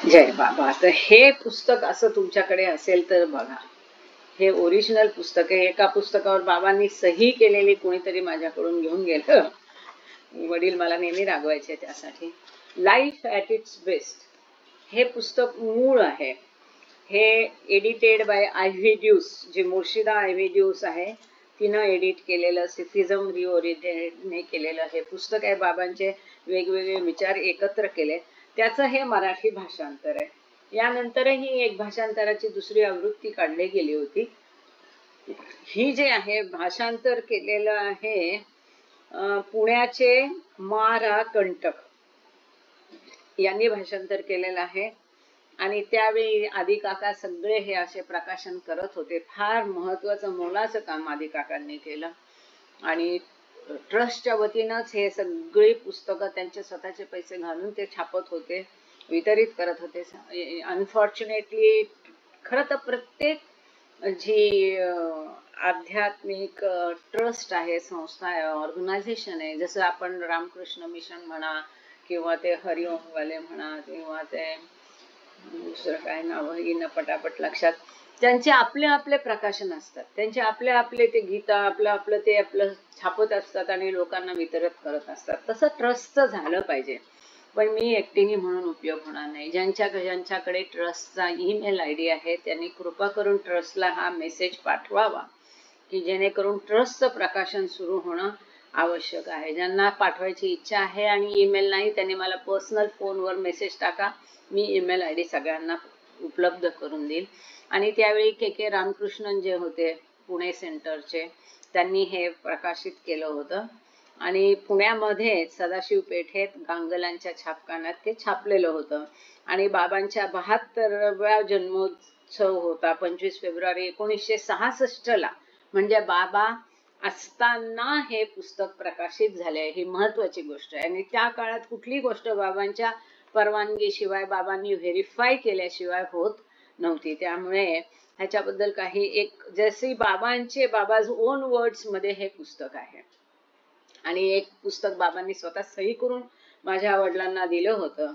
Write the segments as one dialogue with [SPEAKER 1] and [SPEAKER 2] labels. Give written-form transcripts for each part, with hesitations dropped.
[SPEAKER 1] जय बाबा. तर हे पुस्तक असं तुमच्याकडे असेल तर बघा, हे ओरिजिनल पुस्तक आहे. एका पुस्तकावर बाबांनी सही केलेली कोणीतरी माझ्याकडून घेऊन गेलं. वडील मला नेहमी रागवायचे त्यासाठी. लाईफ ॲट इट्स बेस्ट हे पुस्तक मूळ आहे. हे एडिटेड बाय आयव्ही ड्यूस, जे मुर्शिदा आयव्ही ड्यूस आहे तिनं एडिट केलेलं, सिफिझम रिओरिएंटेडने केलेलं हे पुस्तक आहे. बाबांचे वेगवेगळे विचार एकत्र केले, त्याचं हे मराठी भाषांतर आहे. यानंतरही एक भाषांतराची दुसरी आवृत्ती काढली गेली होती. ही जे आहे भाषांतर केलेलं आहे पुण्याचे मा. कंटक यांनी भाषांतर केलेलं आहे. आणि त्यावेळी आदी काका सगळे हे असे प्रकाशन करत होते. फार महत्वाचं मोलाचं काम आदी काकांनी केलं आणि ट्रस्टच्या वतीनंच हे सगळी पुस्तकं त्यांचे स्वतःचे पैसे घालून ते छापत होते, वितरित करत होते. अनफॉर्च्युनेटली खरं तर प्रत्येक जी आध्यात्मिक ट्रस्ट आहे, संस्था आहे, ऑर्गनायझेशन आहे, जसं आपण रामकृष्ण मिशन म्हणा किंवा ते हरिओमवाले म्हणा किंवा ते दुसरं काय नाव येणं पटापट लक्षात, त्यांचे आपले आपले प्रकाशन असतात, त्यांचे आपले आपले ते गीता आपलं आपलं ते आपलं छापत असतात आणि लोकांना वितरित करत असतात. तसं ट्रस्टचं झालं पाहिजे. पण मी एकटीने म्हणून उपयोग होणार नाही. ज्यांच्याकडे ट्रस्टचा ईमेल ID आहे त्यांनी कृपा करून ट्रस्टला हा मेसेज पाठवावा की जेणेकरून ट्रस्टचं प्रकाशन सुरू होणं आवश्यक आहे. ज्यांना पाठवायची इच्छा आहे आणि ईमेल नाही त्यांनी मला पर्सनल फोनवर मेसेज टाका, मी ईमेल ID सगळ्यांना उपलब्ध करून देईल. आणि त्यावेळी के रामकृष्णन जे होते पुणे सेंटरचे, त्यांनी हे प्रकाशित केलं होतं आणि पुण्यामध्ये सदाशिव पेठेत गांगलांच्या छापखान्यात ते छापलेलं होतं. आणि बाबांच्या 72व्या जन्मोत्सव होता 25 फेब्रुवारी 1966 म्हणजे बाबा असताना हे पुस्तक प्रकाशित झाले. ही महत्वाची गोष्ट आहे. आणि त्या काळात कुठली गोष्ट बाबांच्या परवानगीशिवाय, बाबांनी व्हेरीफाय केल्याशिवाय होत नव्हती. त्यामुळे ह्याच्याबद्दल काही एक जशी बाबाज ओन वर्ड्स मध्ये हे पुस्तक आहे. आणि एक पुस्तक बाबांनी स्वतः सही करून माझ्या वडिलांना दिलं होतं,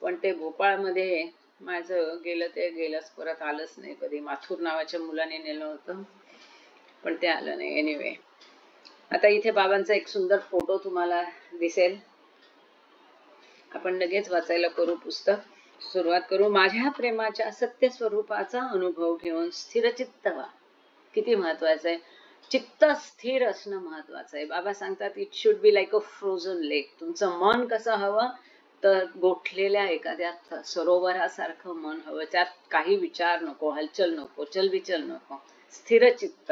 [SPEAKER 1] पण ते भोपाळमध्ये माझं गेलं, ते गेलंच, परत आलंच नाही कधी. माथुर नावाच्या मुलाने नेलं होतं पण ते आलं नाही. एनिवे, आता इथे बाबांचा एक सुंदर फोटो तुम्हाला दिसेल. आपण लगेच वाचायला करू पुस्तक, सुरुवात करू. माझ्या प्रेमाच्या सत्य स्वरूपाचा अनुभव घेऊन स्थिरचित्त व्हा. किती महत्वाचं आहे, चित्त स्थिर असणं महत्वाचं आहे. बाबा सांगतात it should be like a frozen lake. तुमचं मन कसं हवं तर गोठलेल्या एखाद्या सरोवरासारखं मन हवं. त्यात काही विचार नको, हलचल नको, चलबिचल नको, स्थिर चित्त.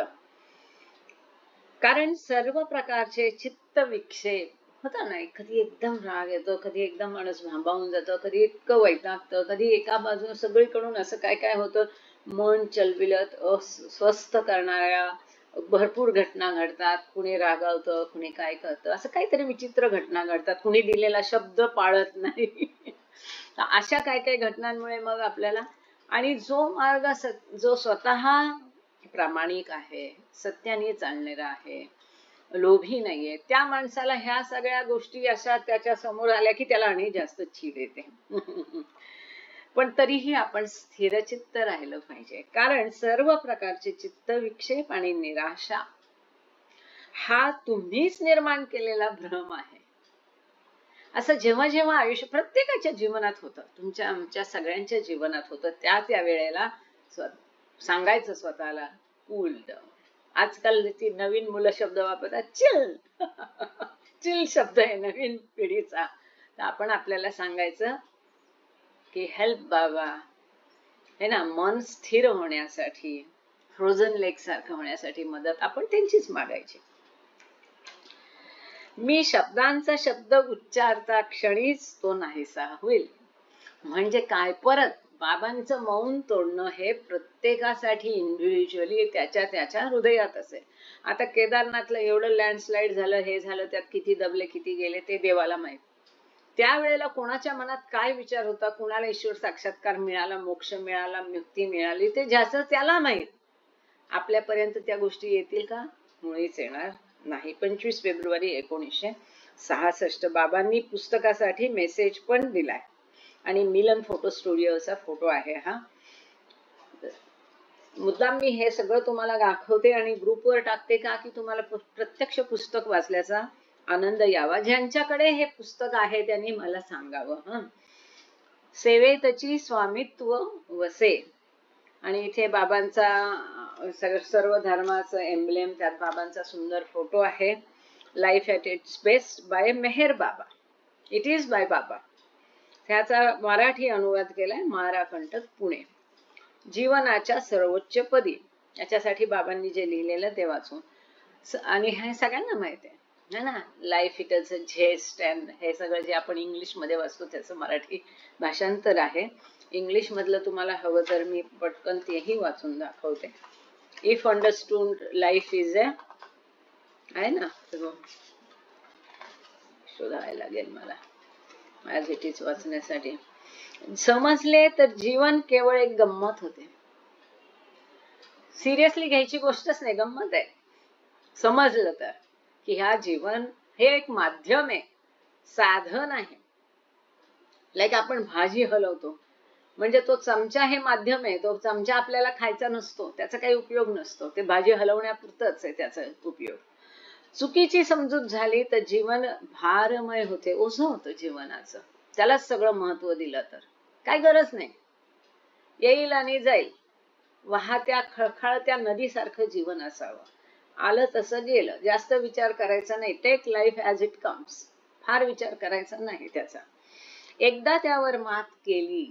[SPEAKER 1] कारण सर्व प्रकारचे चित्त विक्षेप होता ना, कधी एकदम राग येतो, कधी एकदम माणूस भांबावून जातो, कधी इतकं वैतागतं, कधी एका बाजून सगळीकडून असं काय काय होतं. मन चलबिलत अस्वस्थ करणाऱ्या भरपूर घटना घडतात. कुणी रागावतं, कुणी काय करतं, असं काहीतरी विचित्र घटना घडतात. कुणी दिलेला शब्द पाळत नाही. अशा काय काय घटनांमुळे मग आपल्याला, आणि जो मार्ग जो स्वतः प्रामाणिक आहे, सत्याने चालणारा आहे, लोभी नाहीये, त्या माणसाला ह्या सगळ्या गोष्टी अशा त्याच्या समोर आल्या की त्याला आणि जास्त चीड येते. पण तरीही आपण स्थिरचित्त राहिलं पाहिजे. कारण सर्व प्रकारचे चित्त विक्षेप आणि निराशा हा तुम्हीच निर्माण केलेला भ्रम आहे. असं जेव्हा जेव्हा आयुष्य प्रत्येकाच्या जीवनात होतं, तुमच्या आमच्या सगळ्यांच्या जीवनात होतं, त्या वेळेला सांगायचं स्वतःला कूल डाऊन. आजकाल ती नवीन मुलं शब्द वापरतात, चिल. चिल शब्द आहे नवीन पिढीचा. तर आपण आपल्याला सांगायचं की हेल्प बाबा, है ना, मन स्थिर होण्यासाठी, फ्रोझन लेक सारखं होण्यासाठी मदत आपण त्यांचीच मागायची. मी शब्दांचा शब्द उच्चारता क्षणीच तो नाहीसा होईल. म्हणजे काय, परत बाबांचं मौन तोडणं हे प्रत्येकासाठी इंडिव्हिज्युअली त्याच्या हृदयात असेल. आता केदारनाथला एवढं लँडस्लाइड झालं, हे झालं, त्यात किती दबले किती गेले ते देवाला माहित. त्यावेळेला कोणाच्या मनात काय विचार होता, कुणाला ईश्वर साक्षात्कार मिळाला, मोक्ष मिळाला, मुक्ती मिळाली, ते ज्याचं त्याला माहित. आपल्यापर्यंत त्या गोष्टी येतील का? मुळीच येणार नाही. 25 फेब्रुवारी 1966 बाबांनी पुस्तकासाठी मेसेज पण दिलाय. आणि मिलन फोटो स्टुडिओचा फोटो आहे हा. मुद्दाम मी हे सगळं तुम्हाला दाखवते आणि ग्रुपवर टाकते का की तुम्हाला प्रत्यक्ष पुस्तक वाचल्याचा आनंद यावा. ज्यांच्याकडे हे पुस्तक आहे त्यांनी मला सांगावं. सेवेतची स्वामित्व वसे. आणि इथे बाबांचा सर्व धर्माचं एम्ब्लेम, त्यात बाबांचा सुंदर फोटो आहे. Life at its best by Meher Baba. It is by बाबा. त्याचा मराठी अनुवाद केलाय महाराकंटक पुणे. जीवनाच्या सर्वोच्च पदी. याच्यासाठी बाबांनी जे लिहिलेलं ते वाचून. आणि हे सगळ्यांना माहिती आहे ना, life it is a zest and हे सगळं जे आपण इंग्लिशमध्ये वाचतो त्याचं मराठी भाषांतर आहे. इंग्लिश मधलं तुम्हाला हवं तर मी पटकन तेही वाचून दाखवते. If understood life is a आहे ना, शोधायला लागेल मला ॲज इट इज वाचण्यासाठी. समजले तर जीवन केवळ एक गंमत होते. सिरियसली घ्यायची गोष्टच नाही, गंमत आहे. समजलं तर की ह्या जीवन हे एक माध्यम आहे, साधन आहे. लाईक आपण भाजी हलवतो म्हणजे तो चमचा हे माध्यम आहे. तो चमचा आपल्याला खायचा नसतो, त्याचा काही उपयोग नसतो. ते भाजी हलवण्यापुरतच आहे त्याचा उपयोग. चुकीची समजूत झाली तर जीवन भारमय होते, ओझं होतं जीवनाचं. त्यालाच सगळं महत्व दिलं तर काय गरज नाही. येईल आणि जाईल. वाहत्या खळखळत्या नदीसारखं जीवन असावं. आलं तसं गेलं. जास्त विचार करायचा नाही. Take life as it comes. फार विचार करायचा नाही त्याचा. एकदा त्यावर मात केली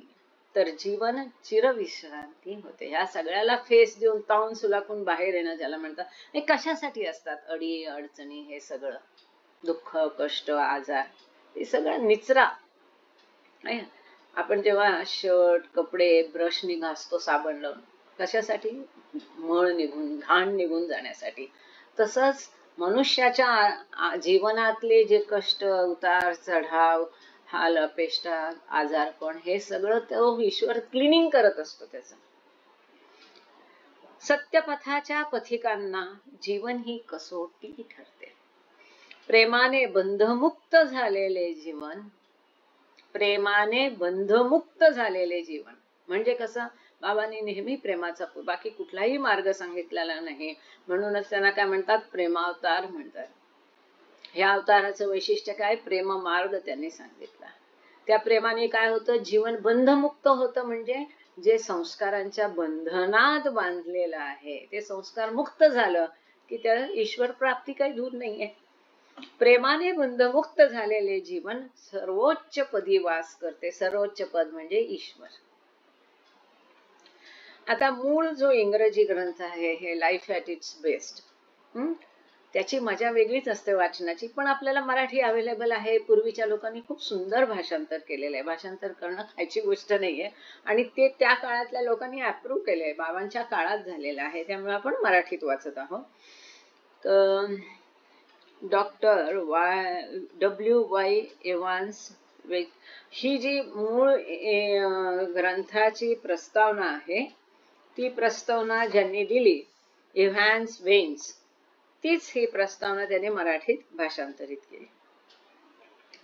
[SPEAKER 1] तर जीवन चिरविश्रांती होते. ह्या सगळ्याला फेस देऊन तावून सुलाखून बाहेर येणं ज्याला म्हणतात. हे कशासाठी असतात? अडी अडचणी, हे सगळं दुःख, कष्ट, आजार, हे सगळं निचरा. आपण जेव्हा शर्ट, कपडे ब्रशनी घासतो साबण लावून, कशासाठी? मळ निघून, घाण निघून जाण्यासाठी. तसंच मनुष्याच्या जीवनातले जे कष्ट, उतार चढाव, हाल अपेष्टा, आजारपण, हे सगळं तो ईश्वर क्लिनिंग करत असतो त्याचं. सत्यपथाच्या पथिकांना जीवन ही कसोटी ठरते. प्रेमाने बंधमुक्त झालेले जीवन. प्रेमाने बंधमुक्त झालेले जीवन म्हणजे कसं? बाबांनी नेहमी प्रेमाचा, बाकी कुठलाही मार्ग सांगितलेला नाही. म्हणूनच त्यांना काय म्हणतात? प्रेमावतार म्हणतात. ह्या अवताराचं वैशिष्ट्य काय? प्रेम मार्ग त्यांनी सांगितला. त्या प्रेमाने काय होतं? जीवन बंधमुक्त होतं. म्हणजे जे संस्कारांच्या बंधनात बांधलेलं आहे ते संस्कार मुक्त झालं की त्या ईश्वर प्राप्ती काही दूर नाहीये. प्रेमाने बंधमुक्त झालेले जीवन सर्वोच्च पदी वास करते. सर्वोच्च पद म्हणजे ईश्वर. आता मूळ जो इंग्रजी ग्रंथ आहे हे लाईफ ॲट इट्स बेस्ट, त्याची मजा वेगळीच असते वाचनाची. पण आपल्याला मराठी अवेलेबल आहे. पूर्वीच्या लोकांनी खूप सुंदर भाषांतर केलेलं आहे. भाषांतर करणं खायची गोष्ट नाहीये आणि ते त्या काळातल्या लोकांनी अप्रूव्ह केलंय. बाबांच्या काळात झालेलं आहे, त्यामुळे आपण मराठीत वाचत आहोत. तर डॉक्टर W.Y. एव्हान्स ही जी मूळ ग्रंथाची प्रस्तावना आहे ती प्रस्तावना ज्यांनी दिली, एव्हान्स वेन्स, तीच ही प्रस्तावना त्याने मराठीत भाषांतरित केली.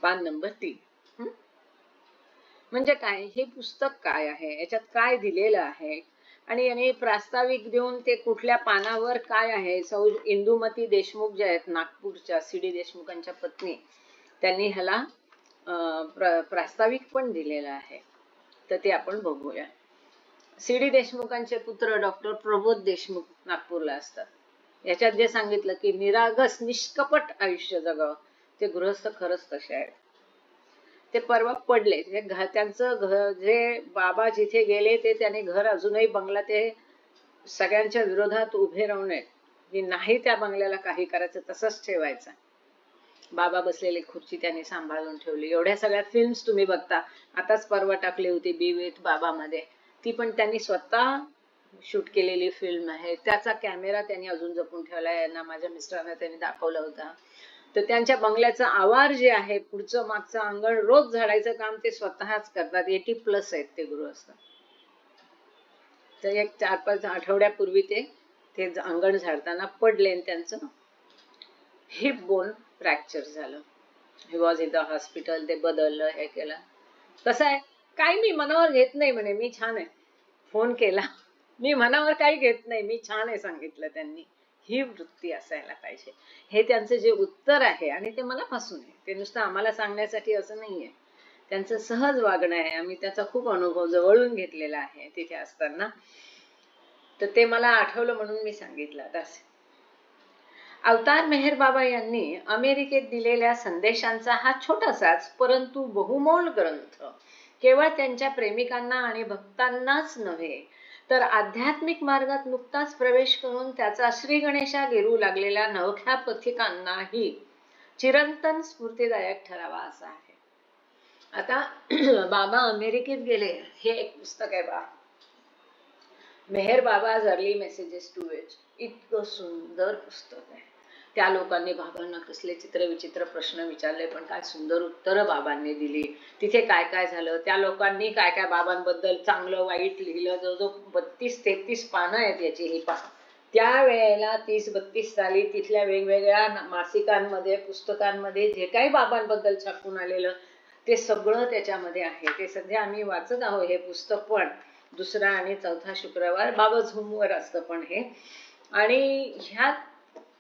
[SPEAKER 1] पान नंबर 3. म्हणजे काय? हे पुस्तक काय आहे, याच्यात काय दिलेलं आहे आणि याने प्रास्ताविक देऊन ते कुठल्या पानावर काय आहे. इंदुमती देशमुख ज्या आहेत नागपूरच्या, C.D. देशमुखांच्या पत्नी, त्यांनी ह्याला प्रास्ताविक पण दिलेलं आहे. तर ते आपण बघूया. C.D. देशमुखांचे पुत्र डॉक्टर प्रबोध देशमुख नागपूरला असतात. याच्यात जे सांगितलं की निरागस निष्कपट आयुष्य जगावं, ते गृहस्थ खरंच तसे आहेत. ते परवा पडले. त्यांचं घर, जे बाबा जिथे गेले ते त्याने घर अजूनही, बंगला, ते सगळ्यांच्या विरोधात उभे राहू नये की नाही त्या बंगल्याला काही करायचं, तसंच ठेवायचं. बाबा बसलेली खुर्ची त्यांनी सांभाळून ठेवली. एवढ्या सगळ्या फिल्म्स तुम्ही बघता. आताच परवा टाकली होती बी विथ बाबा मध्ये, ती पण त्यांनी स्वतः शूट केलेली फिल्म आहे. त्याचा कॅमेरा त्यांनी अजून जपून ठेवलाय. यांना, माझ्या मिस्टरांना त्यांनी दाखवला होता. तर त्यांच्या बंगल्याचं आवार जे आहे, पुढचं मागचं अंगण रोज झाडायचं काम ते स्वतःच करतात. 80+ आहेत ते गृहस्थ. तर एक 4-5 आठवड्यापूर्वी ते अंगण झाडताना पडले आणि त्यांचं हिप बोन फ्रॅक्चर झालं. He was in the hospital. ते बदललं, हे केलं. कसं आहे, काही मी मनावर घेत नाही म्हणे, मी छान आहे. फोन केला, मी मनावर काही घेत नाही, मी छान आहे सांगितलं त्यांनी. ही वृत्ती असायला पाहिजे. हे त्यांचं जे उत्तर आहे आणि ते मनापासून आहे, ते नुसतं आम्हाला सांगण्यासाठी असं नाहीये. त्यांचं सहज वागणं आहे. आम्ही त्याचा खूप अनुभव जवळून घेतलेला आहे तिथे असताना. तर ते मला आठवलं म्हणून मी सांगितलं. अवतार मेहर बाबा यांनी अमेरिकेत दिलेल्या संदेशांचा हा छोटासाच परंतु बहुमोल ग्रंथ केवळ त्यांच्या प्रेमिकांना आणि भक्तांनाच नव्हे, तर आध्यात्मिक मार्गात नुकताच प्रवेश करून त्याचा श्री गणेशा गिरू लागलेल्या नवख्या पथिकांनाही चिरंतन स्फूर्तिदायक ठरावा असा आहे. आता बाबा अमेरिकेत गेले, हे एक पुस्तक आहे बा, Meher Baba's early messages to age. इतकं सुंदर पुस्तक आहे. त्या लोकांनी बाबांना कसले चित्र विचित्र प्रश्न विचारले, पण काय सुंदर उत्तरं बाबांनी दिली. तिथे काय काय झालं, त्या लोकांनी काय काय बाबांबद्दल चांगलं वाईट लिहिलं. जवळजवळ 32-33 पानं आहेत याची. ही त्या वेळेला 30-32 साली तिथल्या वेगवेगळ्या मासिकांमध्ये, पुस्तकांमध्ये जे काही बाबांबद्दल छापून आलेलं ते सगळं त्याच्यामध्ये आहे. ते सध्या आम्ही वाचत आहोत हे पुस्तक, पण दुसरा आणि चौथा शुक्रवार बाबा झूमवर असतं पण हे. आणि ह्यात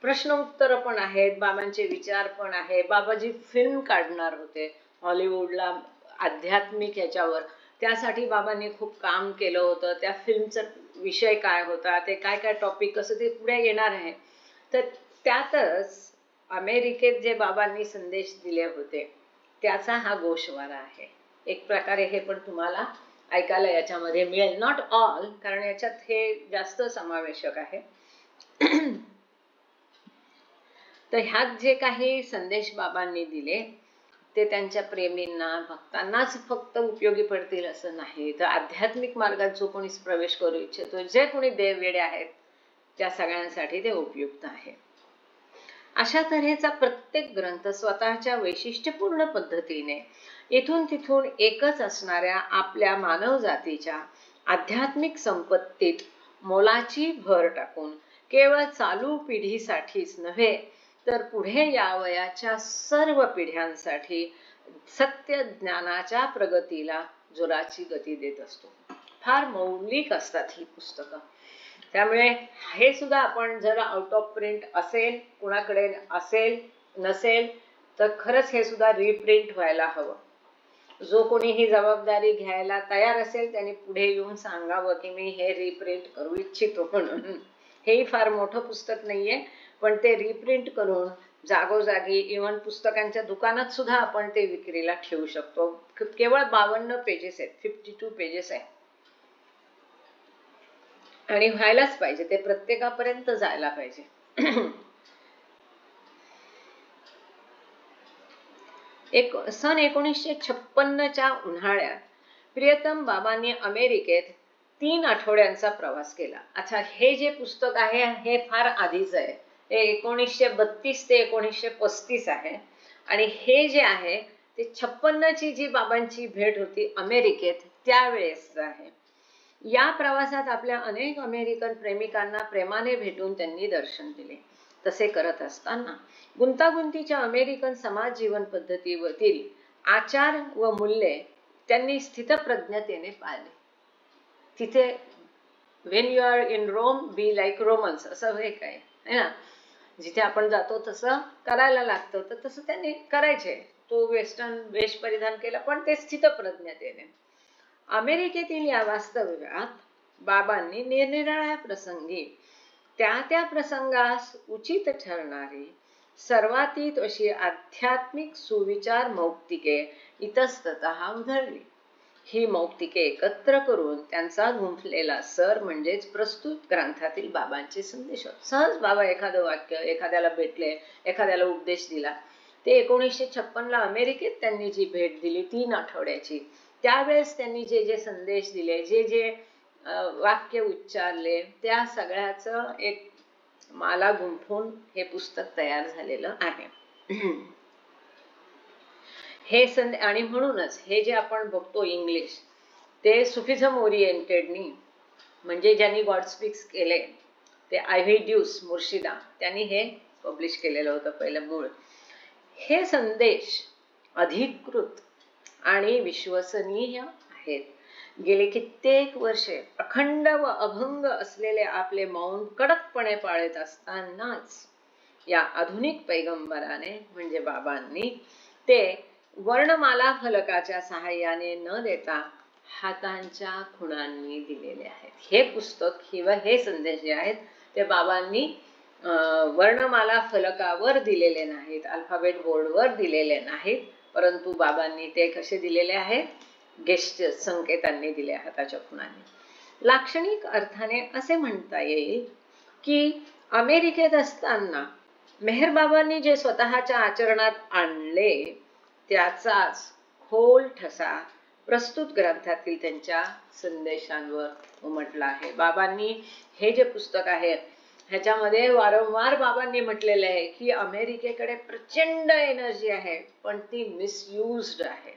[SPEAKER 1] प्रश्न उत्तर पण आहेत, बाबांचे विचार पण आहे. बाबाजी फिल्म काढणार होते हॉलिवूडला आध्यात्मिक ह्याच्यावर, त्यासाठी बाबांनी खूप काम केलं होतं. त्या फिल्मचा विषय काय होता, ते काय काय टॉपिक कसं ते पुढे येणार आहे. तर त्यातच अमेरिकेत जे बाबांनी संदेश दिले होते त्याचा हा गोषवारा आहे. एक प्रकारे हे पण तुम्हाला ऐकायला याच्यामध्ये मिळेल. नॉट ऑल, कारण याच्यात हे जास्त समावेशक आहे. तर ह्यात जे काही संदेश बाबांनी दिले ते त्यांच्या प्रेमींना, भक्तांनाच फक्त उपयोगी पडतील असं नाही, तर आध्यात्मिक मार्गात जो कोणी प्रवेश करू इच्छितो, जे कोणी देववेडे आहेत त्या सगळ्यांसाठी ते उपयुक्त आहे. अशा तऱ्हेचा प्रत्येक ग्रंथ स्वतःच्या वैशिष्ट्यपूर्ण पद्धतीने इथून तिथून एकच असणाऱ्या आपल्या मानव जातीच्या आध्यात्मिक संपत्तीत मोलाची भर टाकून केवळ चालू पिढीसाठीच नव्हे, तर पुढे यावयाच्या सर्व पिढ्यांसाठी सत्य ज्ञानाच्या प्रगतीला जोराची गती देत असतो. फार मौलिक असतात ही पुस्तकं. त्यामुळे हे सुद्धा आपण जर आउट ऑफ प्रिंट असेल, कुणाकडे असेल नसेल, तर खरंच हे सुद्धा रिप्रिंट व्हायला हवं. जो कोणी ही जबाबदारी घ्यायला तयार असेल त्यांनी पुढे येऊन सांगावं की मी हे रिप्रिंट करू इच्छितो म्हणून. हेही फार मोठं पुस्तक नाहीये, पण ते रिप्रिंट करून जागोजागी इव्हन पुस्तकांच्या दुकानात सुद्धा आपण ते विक्रीला ठेवू शकतो. केवळ 52 पेजेस आहेत, 52 पेजेस आहेत. आणि व्हायलाच पाहिजे, ते प्रत्येकापर्यंत जायला पाहिजे. सन 1956च्या उन्हाळ्यात प्रियतम बाबांनी अमेरिकेत 3 आठवड्यांचा प्रवास केला. अच्छा, हे जे पुस्तक आहे हे फार आधीच आहे. हे 1932 ते 1935 आहे. आणि हे जे आहे ते 56ची जी बाबांची भेट होती अमेरिकेत त्यावेळेस आहे. या प्रवासात आपल्या अनेक अमेरिकन प्रेमिकांना प्रेमाने भेटून त्यांनी दर्शन दिले. तसे करत असताना गुंतागुंतीच्या अमेरिकन समाज जीवन पद्धतीवरील आचार व मूल्ये त्यांनी स्थितप्रज्ञतेने पाळले. तिथे when you are in Rome be like Romans असं हे काय आहे ना, जिथे आपण जातो तसं करायला लागतं, तर तसं त्यांनी करायचे. तो वेस्टर्न वेश परिधान केला, पण ते स्थितप्रज्ञतेने. अमेरिकेतील या वास्तव्यात बाबांनी निरनिराळ्या प्रसंगी त्या त्या प्रसंगास उचित ठरणारी सर्वातीत अशी आध्यात्मिक सुविचार मौक्तिके इतस्ततः उधळली. ही मौक्तिके एकत्र करून त्यांचा गुंफलेला सर म्हणजेच प्रस्तुत ग्रंथातील बाबांचे संदेश. सहज बाबा एखादं वाक्य, एखाद्याला भेटले, एखाद्याला उपदेश दिला. ते 1956ला अमेरिकेत त्यांनी जी भेट दिली 3 आठवड्याची, त्यावेळेस त्यांनी जे जे संदेश दिले, जे जे वाक्य उच्चारले, त्या सगळ्याचं एक माला गुंफून हे पुस्तक तयार झालेलं आहे. हे आणि म्हणूनच हे जे आपण बघतो इंग्लिश, ते सुफिझम ओरिएंटेडनी, म्हणजे ज्यांनी गॉड स्पीक्स केले ते आयव्ही ड्यूस मुर्शिदा, त्यांनी हे पब्लिश केलेलं होतं पहिलं मूळ. हे संदेश अधिकृत आणि विश्वसनीय आहेत. आहेत. गेले कित्येक वर्षे अखंड व अभंग असलेले आपले मौन कडकपणे पाळत असतानाच या आधुनिक पैगंबराने म्हणजे बाबांनी ते वर्णमाला फलकाच्या सहाय्याने न देता हातांच्या खुणांनी दिलेले आहेत. हे पुस्तक किंवा हे संदेश जे आहेत ते बाबांनी वर्णमाला फलकावर दिलेले नाहीत, अल्फाबेट बोर्डवर दिलेले नाहीत, परंतु बाबांनी ते कसे दिलेले आहेत, गेस्चर संकेतांनी दिले, हाताच्या खुणांनी. लाक्षणिक अर्थाने असे म्हणता येईल की अमेरिकेत असताना मेहर बाबांनी जे स्वतःच्या आचरणात आणले त्याचाच खोल ठसा प्रस्तुत ग्रंथातील त्यांच्या संदेशांवर उमटला आहे. बाबांनी हे जे पुस्तक आहे ह्याच्यामध्ये वारंवार बाबांनी म्हटलेलं आहे की अमेरिकेकडे प्रचंड एनर्जी आहे, पण ती मिसयूज्ड आहे,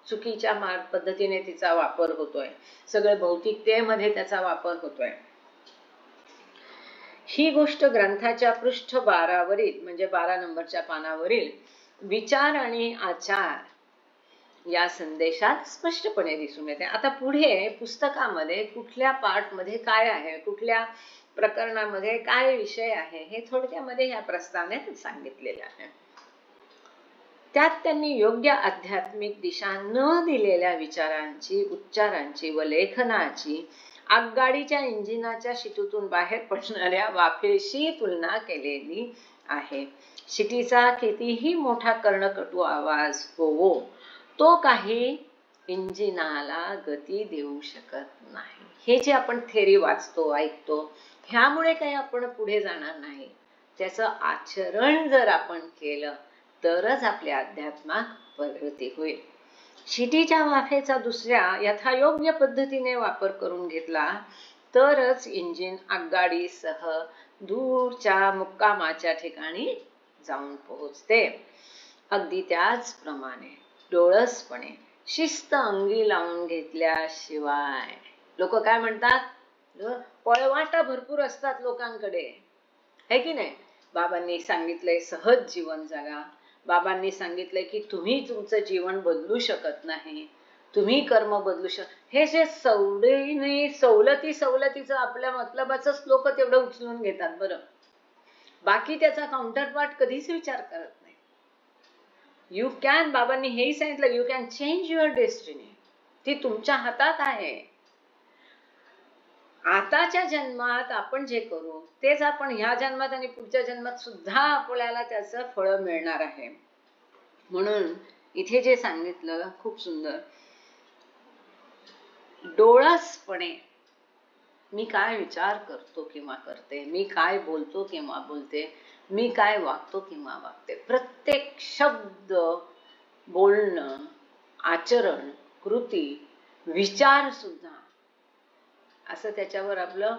[SPEAKER 1] चुकीच्या पद्धतीने तिचा वापर होतोय, सगळे भौतिकतेमध्ये त्याचा वापर होतोय. ही गोष्ट ग्रंथाच्या पृष्ठ 12 वरील म्हणजे 12 नंबरच्या पानावरील विचार आणि आचार या संदेशात स्पष्टपणे दिसून येते. आता पुढे पुस्तकामध्ये कुठल्या पार्ट मध्ये काय आहे, कुठल्या प्रकरणामध्ये काय विषय आहे हे थोडक्यामध्ये ह्या प्रस्तावनेत सांगितलेलं आहे. त्यात त्यांनी योग्य आध्यात्मिक दिशा न दिलेल्या विचारांची, उच्चारांची व लेखनाची आगगाडीच्या इंजिनाच्या शिटीतून बाहेर पडणाऱ्या वाफेशी तुलना केलेली आहे. शिटीचा कितीही मोठा कर्णकटू आवाज होवो, तो काही इंजिनाला गती देऊ शकत नाही. हे जे आपण थेरी वाचतो, ऐकतो, ह्यामुळे काही आपण पुढे जाणार नाही. त्याचं आचरण जर आपण केलं तरच आपल्या अध्यात्मात प्रगती होईल. शिटीच्या वाफेचा दुसऱ्या यथायोग्य पद्धतीने वापर करून घेतला तरच इंजिन आगगाडीसह दूरच्या मुक्कामाच्या ठिकाणी जाऊन पोहोचते. अगदी त्याचप्रमाणे डोळसपणे शिस्त अंगी लावून घेतल्याशिवाय, लोक काय म्हणतात, पळवाटा भरपूर असतात लोकांकडे, है की नाही. बाबांनी सांगितलंय सहज जीवन जगा, बाबांनी सांगितलंय की तुम्ही तुमचं जीवन बदलू शकत नाही, तुम्ही कर्म बदलू हे जे सवलतीचं आपल्या मतलबाचंच लोक तेवढं उचलून घेतात बरं, बाकी त्याचा काउंटर पार्ट कधीच विचार करत नाही. यू कॅन, बाबांनी हेही सांगितलं, you can change your destiny, ती तुमच्या हातात आहे. आताच्या जन्मात आपण जे करू तेच आपण ह्या जन्मात आणि पुढच्या जन्मात सुद्धा आपल्याला त्याचं फळ मिळणार आहे. म्हणून इथे जे सांगितलं खूप सुंदर, डोळसपणे मी काय विचार करतो किंवा करते, मी काय बोलतो किंवा बोलते, मी काय वागतो किंवा वागते, प्रत्येक शब्द, बोलणं, आचरण, कृती, विचार सुद्धा असं त्याच्यावर आपलं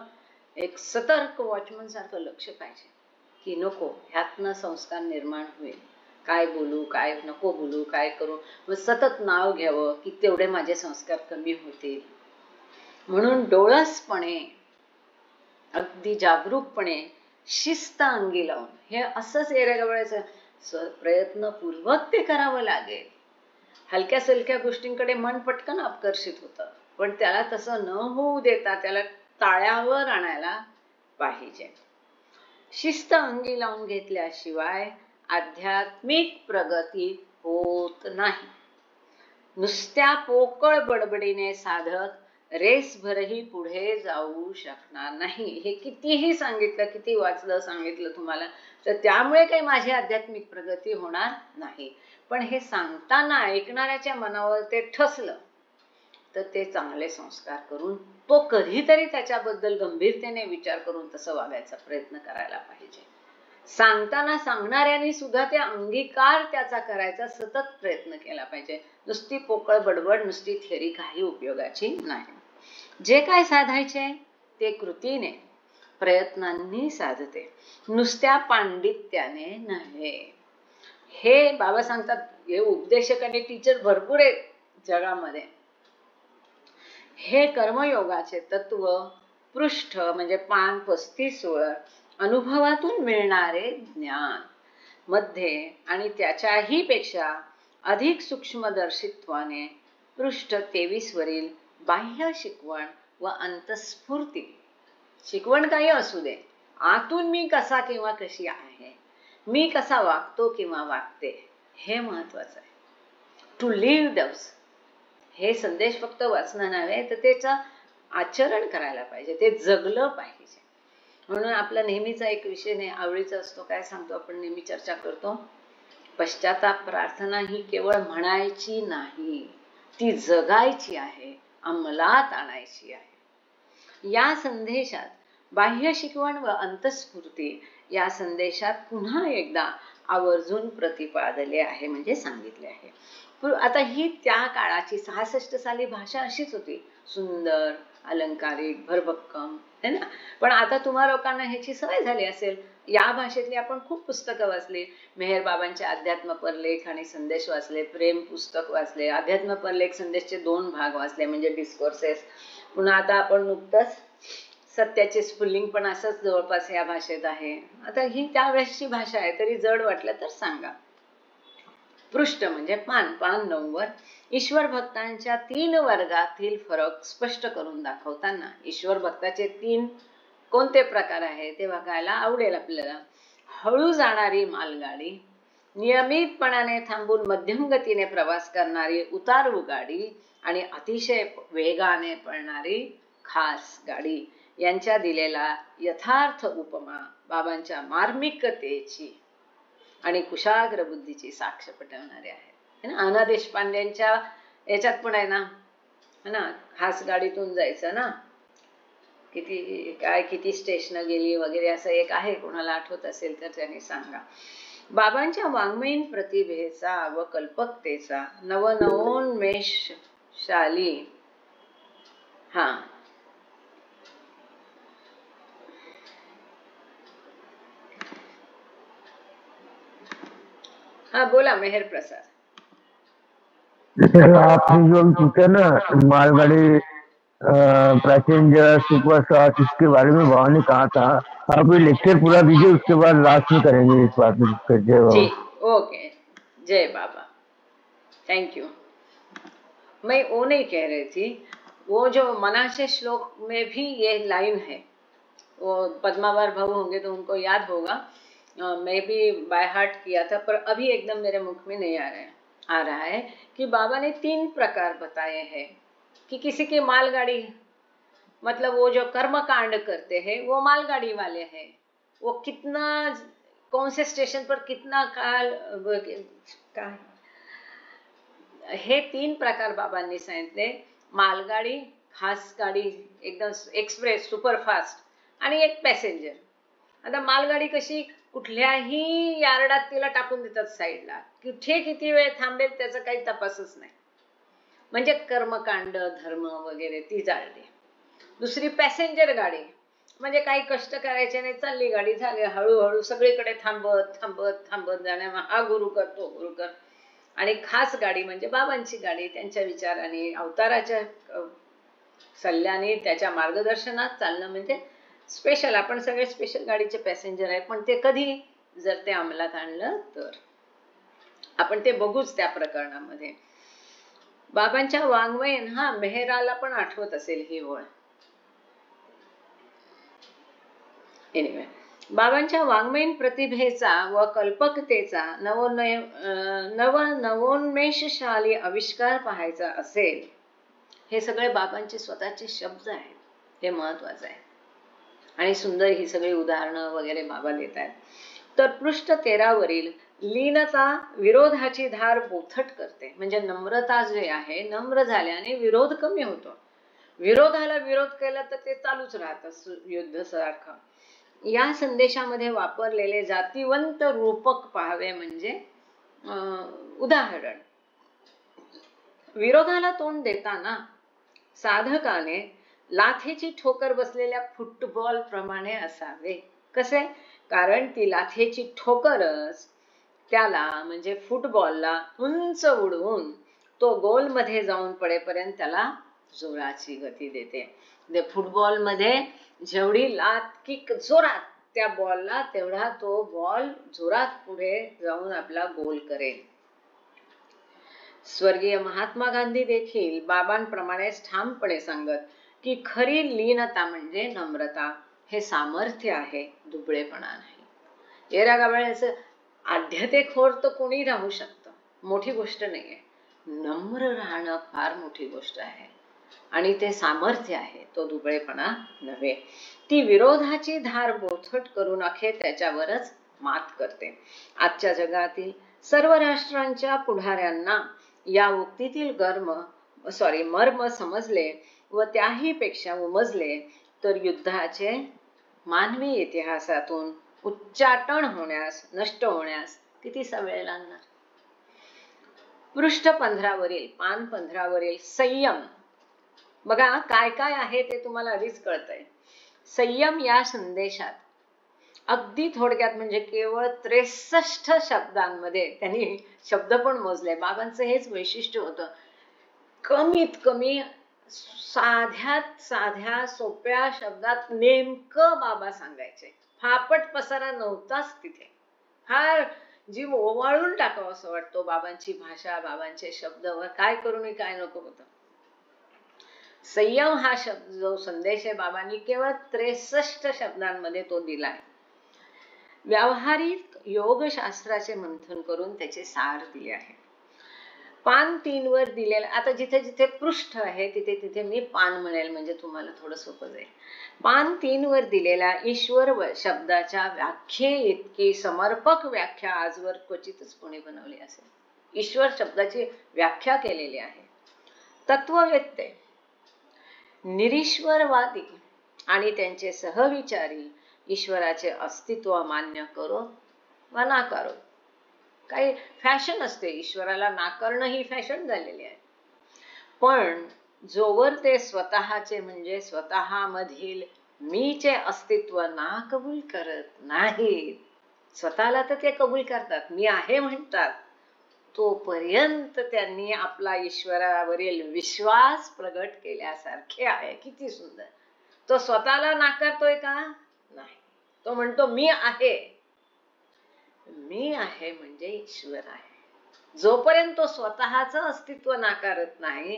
[SPEAKER 1] एक सतर्क वॉचमन सारखं लक्ष पाहिजे की नको ह्यातनं संस्कार निर्माण होईल, काय बोलू, काय नको बोलू, काय करू, मग सतत नाव घ्यावं की तेवढे माझे संस्कार कमी होतील. म्हणून डोळसपणे, अगदी जागरूकपणे, शिस्त अंगी लावून, हे असंच एरगवळ्याचं प्रयत्नपूर्वक ते करावं लागेल. हलक्या सलक्या गोष्टींकडे मन पटकन आकर्षित होतं, पण त्याला तसं न होऊ देता त्याला ताळ्यावर आणायला पाहिजे. शिस्त अंगी लावून घेतल्याशिवाय आध्यात्मिक प्रगती होत नाही. नुसत्या पोकळ बडबडीने साधक रेसभरही पुढे जाऊ शकणार नाही. हे कितीही सांगितलं, किती वाचलं, सांगितलं तुम्हाला, तर त्यामुळे काही माझी आध्यात्मिक प्रगती होणार नाही. पण हे सांगताना ऐकणाऱ्याच्या मनावर ते ठसलं तर ते चांगले संस्कार करून तो कधीतरी त्याच्याबद्दल गंभीरतेने विचार करून तसं वागायचा प्रयत्न करायला पाहिजे. सांगताना सांगणाऱ्यांनी सुद्धा ते अंगीकार त्याचा करायचा सतत प्रयत्न केला पाहिजे. नुसती पोकळ बडबड, नुसती थेरी काही उपयोगाची नाही. जे काय साधायचे ते कृतीने, प्रयत्नांनी साधते, नुसत्या पांडित्याने नव्हे. हे बाबा सांगतात. हे उपदेशक आणि टीचर भरपूर आहेत जगामध्ये. हे कर्मयोगाचे तत्व पृष्ठ म्हणजे पान 35 वर अनुभवातून मिळणारे ज्ञान मध्ये आणि त्याच्याही पेक्षा अधिक सूक्ष्मदर्शित्वाने पृष्ठ 23 वरील बाह्य शिकवण व अंतस्फूर्ती, शिकवण काही असू दे, आतून मी कसा किंवा कशी आहे, मी कसा वागतो किंवा वागते, हे महत्वाचं आहे. टू लिव्ह दस, हे संदेश फक्त वाचणं नव्हे तर त्याचं आचरण करायला पाहिजे, ते जगलं पाहिजे. म्हणून आपला नेहमीचा एक विषय आवडीचा असतो, काय सांगतो आपण नेहमी चर्चा करतो, पश्चाताप प्रार्थना ही केवळ म्हणायची नाही, ती जगायची आहे, अंमलात आणायची आहे. या संदेशात बाह्य शिकवण व अंतस्फूर्ती या संदेशात पुन्हा एकदा आवर्जून प्रतिपादले आहे, म्हणजे सांगितले आहे. आता ही त्या काळाची 66 साली भाषा अशीच होती, सुंदर, अलंकारिक, भरभक्कम, है ना. पण आता तुम्हा लोकांना ह्याची सवय झाली असेल. या भाषेतली आपण खूप पुस्तकं वाचली. मेहर बाबांचे अध्यात्म परलेख आणि संदेश वाचले, प्रेम पुस्तक वाचले, अध्यात्म परलेख संदेशचे 2 भाग वाचले म्हणजे डिस्कोर्सेस. पुन्हा आता आपण नुकतंच सत्याचे स्फुल्लिंग पण असंच जवळपास या भाषेत आहे. आता ही त्यावेळेसची भाषा आहे, तरी जड वाटलं तर सांगा. पृष्ठ म्हणजे पान 9 वर ईश्वर भक्तांच्या 3 वर्गातील फरक स्पष्ट करून दाखवताना ईश्वर भक्ताचे 3 कोणते प्रकार आहे ते बघायला आवडेल आपल्याला. हळू जाणारी मालगाडी, नियमितपणाने थांबून मध्यम गतीने प्रवास करणारी उतारू गाडी आणि अतिशय वेगाने पळणारी खास गाडी यांच्या दिलेला यथार्थ उपमा बाबांच्या मार्मिकतेची आणि कुशाग्र बुद्धीची साक्ष पटवणारे आहे ना. अना देशपांडेंच्या याच्यात पण आहे ना, खास गाडीतून जायचं ना, किती स्टेशन गेली वगैरे असं एक आहे, कोणाला आठवत असेल तर त्यांनी सांगा. बाबांच्या वाङ्मयीन प्रतिभेचा व कल्पकतेचा नवनवोन्मेषशाली बोला मेहर प्रसाद.
[SPEAKER 2] आपने जो पूछा ना मालगाड़ी पैसेंजर सुपरफास्ट, इसके बारे में भाव ने कहा था, आप ये लेक्चर पूरा दीजिए, उसके बाद लास्ट में करेंगे इस बात में। जय बाबा।
[SPEAKER 1] ओके, जय बाबा, थैंक यू. मैं वो नहीं कह रही थी, वो जो मनाशे श्लोक में भी ये लाइन है, वो पद्मावर भाऊ होंगे तो उनको याद होगा. मैं भी बाय हार्ट किया था, पर अभी एकदम मेरे मुख में नहीं आ रहा है कि बाबा ने 3 प्रकार बताए हैं कि किसी की मालगाड़ी, मतलब वो जो कर्म कांड करते हैं वो मालगाड़ी वाले हैं, वो कितना कौन से स्टेशन पर कितना काल हे 3 प्रकार बाबांनी सांगितले. मालगाडी, खास गाडी एकदम एक्सप्रेस सुपरफास्ट आणि एक पॅसेंजर. आता मालगाडी कशी, कुठल्याही यार्डात तिला टाकून देतात साईडला, कुठे किती वेळ थांबेल त्याचा काही तपासच नाही, म्हणजे कर्मकांड धर्म वगैरे ती जाळली. दुसरी पॅसेंजर गाडी, म्हणजे काही कष्ट करायचे नाही, चालली गाडी, झाली हळूहळू सगळीकडे थांबत थांबत थांबत जाण्या, हा गुरु कर तो गुरु कर. आणि खास गाडी म्हणजे बाबांची गाडी, त्यांच्या विचाराने अवताराच्या सल्ल्याने त्याच्या मार्गदर्शनात चालणं म्हणजे स्पेशल. आपण सगळे स्पेशल गाडीचे पॅसेंजर आहे, पण ते कधी जर ते अंमलात आणलं तर आपण ते बघूच त्या प्रकरणामध्ये. बाबांच्या वाङ्मयीन, मेहराला पण आठवत असेल ही ओळ. एनिवे, बाबांच्या वाङ्मयीन प्रतिभेचा व कल्पकतेचा नवनवोन्मेषशाली आविष्कार पाहायचा असेल, हे सगळे बाबांचे स्वतःचे शब्द आहेत, हे महत्वाचं आहे. आणि सुंदर ही सगळी उदाहरणं वगैरे बाबा देत आहेत. तर पृष्ठ 13 वरील लीनता विरोधाची धार बोथट करते, म्हणजे नम्रता जे आहे, नम्र झाल्याने विरोध कमी होतो. विरोधाला विरोध केला तर ते चालूच राहतं युद्ध सारखं. या संदेशामध्ये वापरलेले जातिवंत रूपक पाहावे, म्हणजे उदाहरण, विरोधाला तोंड देताना साधकाने लाथेची ठोकर बसलेल्या फुटबॉल प्रमाणे असावे. कसे? कारण ती लाथेची ठोकरच त्याला म्हणजे फुटबॉलला उंच उडवून तो गोल मध्ये जाऊन पडेपर्यंत त्याला जोराची गती देते. फुटबॉल मध्ये जेवढी लाथ किक जोरात त्या बॉलला, तेवढा तो बॉल जोरात पुढे जाऊन आपला गोल करेल. स्वर्गीय महात्मा गांधी देखील बाबांप्रमाणेच ठामपणे सांगत की खरी लीनता म्हणजे नम्रता, हे सामर्थ्य आहे, दुबळेपणा नाही. येरा गावळ्याचं आढ्यतेखोर तर कोणी राहू शकतं, मोठी गोष्ट नाहीये. नम्र राहणं फार मोठी गोष्ट आहे आणि ते सामर्थ्य आहे, तो दुबळेपणा नव्हे. ती विरोधाची धार बोथट करून अखेर त्याच्यावरच मात करते. आजच्या जगातील सर्व राष्ट्रांच्या पुढाऱ्यांना या उक्तीतील मर्म समजले व त्याही पेक्षा उमजले तर युद्धाचे मानवी इतिहासातून उच्चाटन होण्यास, नष्ट होण्यास कितीसा वेळ लागणार. पृष्ठ 15 वरील, पान 15 वरील संयम बघा, काय काय आहे ते तुम्हाला आधीच कळतंय. संयम या संदेशात अगदी थोडक्यात म्हणजे केवळ 63 शब्दांमध्ये त्यांनी शब्द पण मोजले. बाबांचं हेच वैशिष्ट्य होतं, कमीत कमी साध्यात साध्या सोप्या शब्दात नेमकं बाबा सांगायचे. फापट पसारा नव्हताच तिथे. फार जीव ओवाळून टाकावं असं वाटतो बाबांची भाषा, बाबांचे शब्द, वर काय करून काय नको होतं. संयम हा शब्द, जो संदेश आहे, बाबांनी केवळ 63 शब्दांमध्ये तो दिलाय. व्यावहारिक योगशास्त्राचे मंथन करून त्याचे सार दिले आहे. पान 3 वर दिलेला, आता जिथे जिथे पृष्ठ आहे तिथे तिथे मी पान म्हणेल म्हणजे तुम्हाला थोडं सोपं जाईल. पान 3 वर दिलेला ईश्वर शब्दाच्या व्याख्ये इतकी समर्पक व्याख्या आजवर क्वचितच कोणी बनवली असेल. ईश्वर शब्दाची व्याख्या केलेली आहे. तत्ववेत्ते, निरीश्वरवादी आणि त्यांचे सहविचारी ईश्वराचे अस्तित्व मान्य करो वा नाकारो. काही फॅशन असते, ईश्वराला नाकारणं ही फॅशन झालेली आहे. पण जोवर ते स्वतःचे म्हणजे स्वतःमधील मीचे अस्तित्व नाकबूल करत नाहीत, स्वतःला तर ते कबूल करतात, मी आहे म्हणतात, तोपर्यंत त्यांनी आपला ईश्वरावरील विश्वास प्रगट केल्यासारखे आहे. किती सुंदर. तो स्वतःला नाकारतोय का? नाही. तो म्हणतो मी आहे. मी आहे म्हणजे ईश्वर आहे. जोपर्यंत तो स्वतःचं अस्तित्व नाकारत नाही